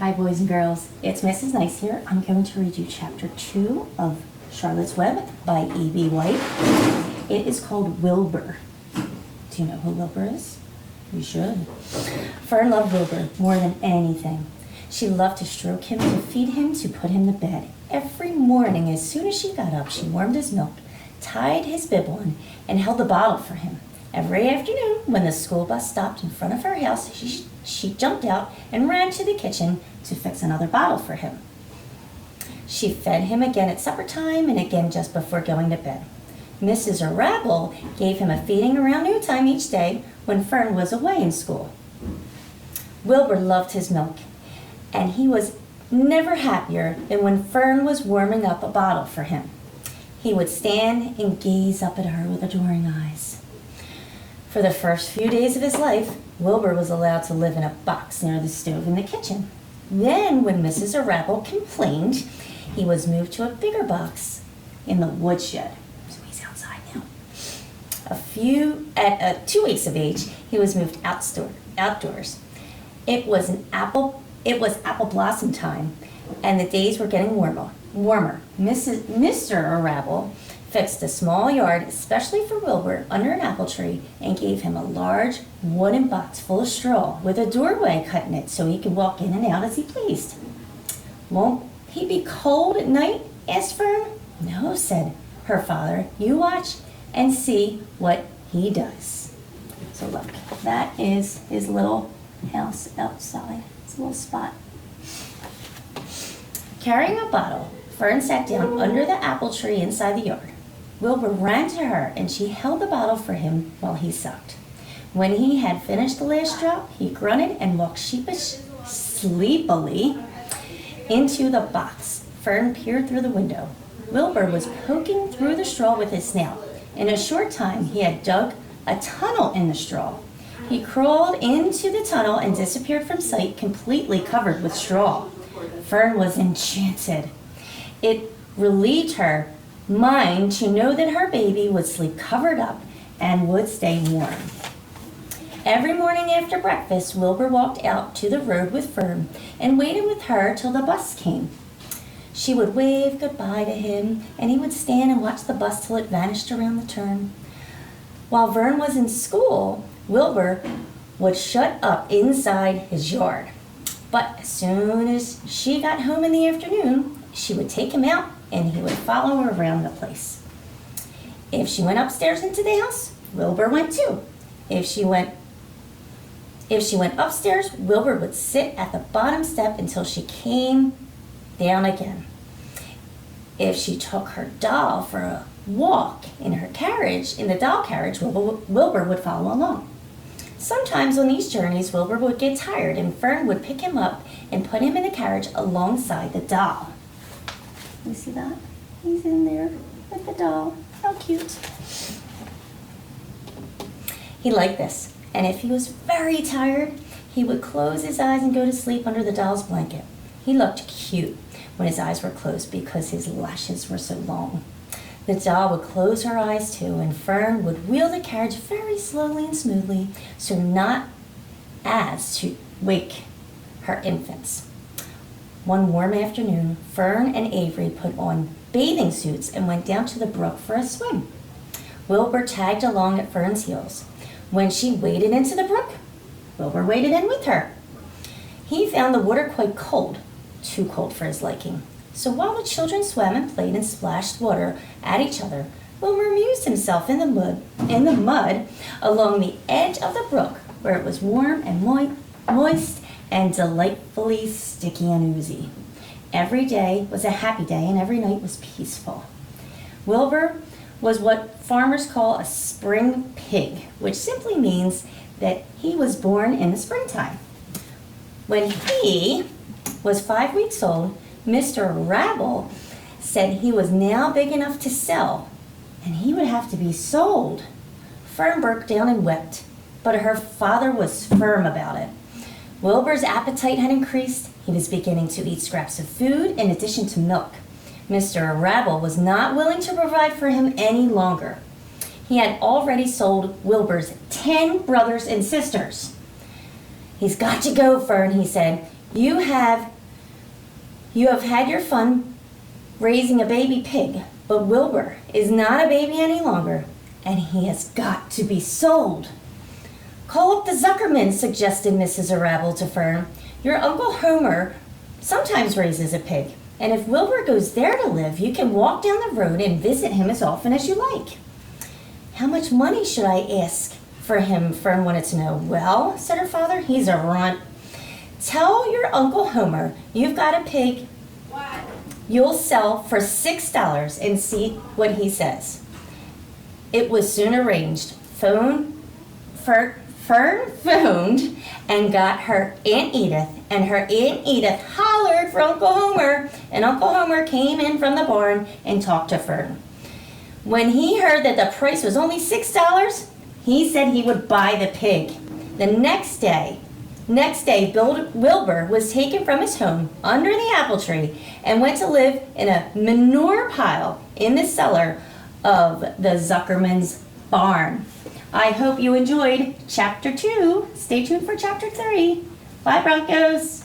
Hi, boys and girls. It's Mrs. Nice here. I'm going to read you Chapter 2 of Charlotte's Web by E.B. White. It is called Wilbur. Do you know who Wilbur is? You should. Fern loved Wilbur more than anything. She loved to stroke him, to feed him, to put him to bed. Every morning, as soon as she got up, she warmed his milk, tied his bib on, and held the bottle for him. Every afternoon, when the school bus stopped in front of her house, she jumped out and ran to the kitchen to fix another bottle for him. She fed him again at supper time and again just before going to bed. Mrs. Arable gave him a feeding around noontime each day when Fern was away in school. Wilbur loved his milk, and he was never happier than when Fern was warming up a bottle for him. He would stand and gaze up at her with adoring eyes. For the first few days of his life, Wilbur was allowed to live in a box near the stove in the kitchen. Then, when Mrs. Arable complained, he was moved to a bigger box in the woodshed. So he's outside now. At 2 weeks of age, he was moved outdoors. It was apple blossom time, and the days were getting warmer. Mr. Arable fixed a small yard especially for Wilbur under an apple tree and gave him a large wooden box full of straw with a doorway cut in it so he could walk in and out as he pleased. "Won't he be cold at night?" asked Fern. "No," said her father. "You watch and see what he does." So look, that is his little house outside. It's a little spot. Carrying a bottle, Fern sat down under the apple tree inside the yard. Wilbur ran to her, and she held the bottle for him while he sucked. When he had finished the last drop, he grunted and walked sleepily into the box. Fern peered through the window. Wilbur was poking through the straw with his snout. In a short time, he had dug a tunnel in the straw. He crawled into the tunnel and disappeared from sight, completely covered with straw. Fern was enchanted. It relieved her mind to know that her baby would sleep covered up and would stay warm. Every morning after breakfast, Wilbur walked out to the road with Fern and waited with her till the bus came. She would wave goodbye to him, and he would stand and watch the bus till it vanished around the turn. While Fern was in school, Wilbur would shut up inside his yard. But as soon as she got home in the afternoon, she would take him out and he would follow her around the place. If she went upstairs into the house, Wilbur went too. If she went upstairs, Wilbur would sit at the bottom step until she came down again. If she took her doll for a walk in the doll carriage, Wilbur would follow along. Sometimes on these journeys, Wilbur would get tired and Fern would pick him up and put him in the carriage alongside the doll. You see that? He's in there with the doll. How cute. He liked this, and if he was very tired, he would close his eyes and go to sleep under the doll's blanket. He looked cute when his eyes were closed because his lashes were so long. The doll would close her eyes too, and Fern would wheel the carriage very slowly and smoothly, so not as to wake her infants. One warm afternoon, Fern and Avery put on bathing suits and went down to the brook for a swim. Wilbur tagged along at Fern's heels. When she waded into the brook, Wilbur waded in with her. He found the water quite cold, too cold for his liking. So while the children swam and played and splashed water at each other, Wilbur amused himself in the mud along the edge of the brook, where it was warm and moist and delightfully sticky and oozy. Every day was a happy day, and every night was peaceful. Wilbur was what farmers call a spring pig, which simply means that he was born in the springtime. When he was 5 weeks old, Mr. Arable said he was now big enough to sell, and he would have to be sold. Fern broke down and wept, but her father was firm about it. Wilbur's appetite had increased. He was beginning to eat scraps of food in addition to milk. Mr. Arable was not willing to provide for him any longer. He had already sold Wilbur's 10 brothers and sisters. "He's got to go, Fern," he said. You have had your fun raising a baby pig, but Wilbur is not a baby any longer, and he has got to be sold. Call up the Zuckermans, suggested Mrs. Arable to Fern. Your Uncle Homer sometimes raises a pig, and if Wilbur goes there to live, you can walk down the road and visit him as often as you like. How much money should I ask for him? Fern wanted to know. Well, said her father, he's a runt. Tell your Uncle Homer you've got a pig you'll sell for $6 and see what he says. It was soon arranged. Fern phoned and got her Aunt Edith, and her Aunt Edith hollered for Uncle Homer, and Uncle Homer came in from the barn and talked to Fern. When he heard that the price was only $6, he said he would buy the pig. The next day, Wilbur was taken from his home under the apple tree and went to live in a manure pile in the cellar of the Zuckerman's barn. I hope you enjoyed Chapter 2. Stay tuned for Chapter 3. Bye, Broncos.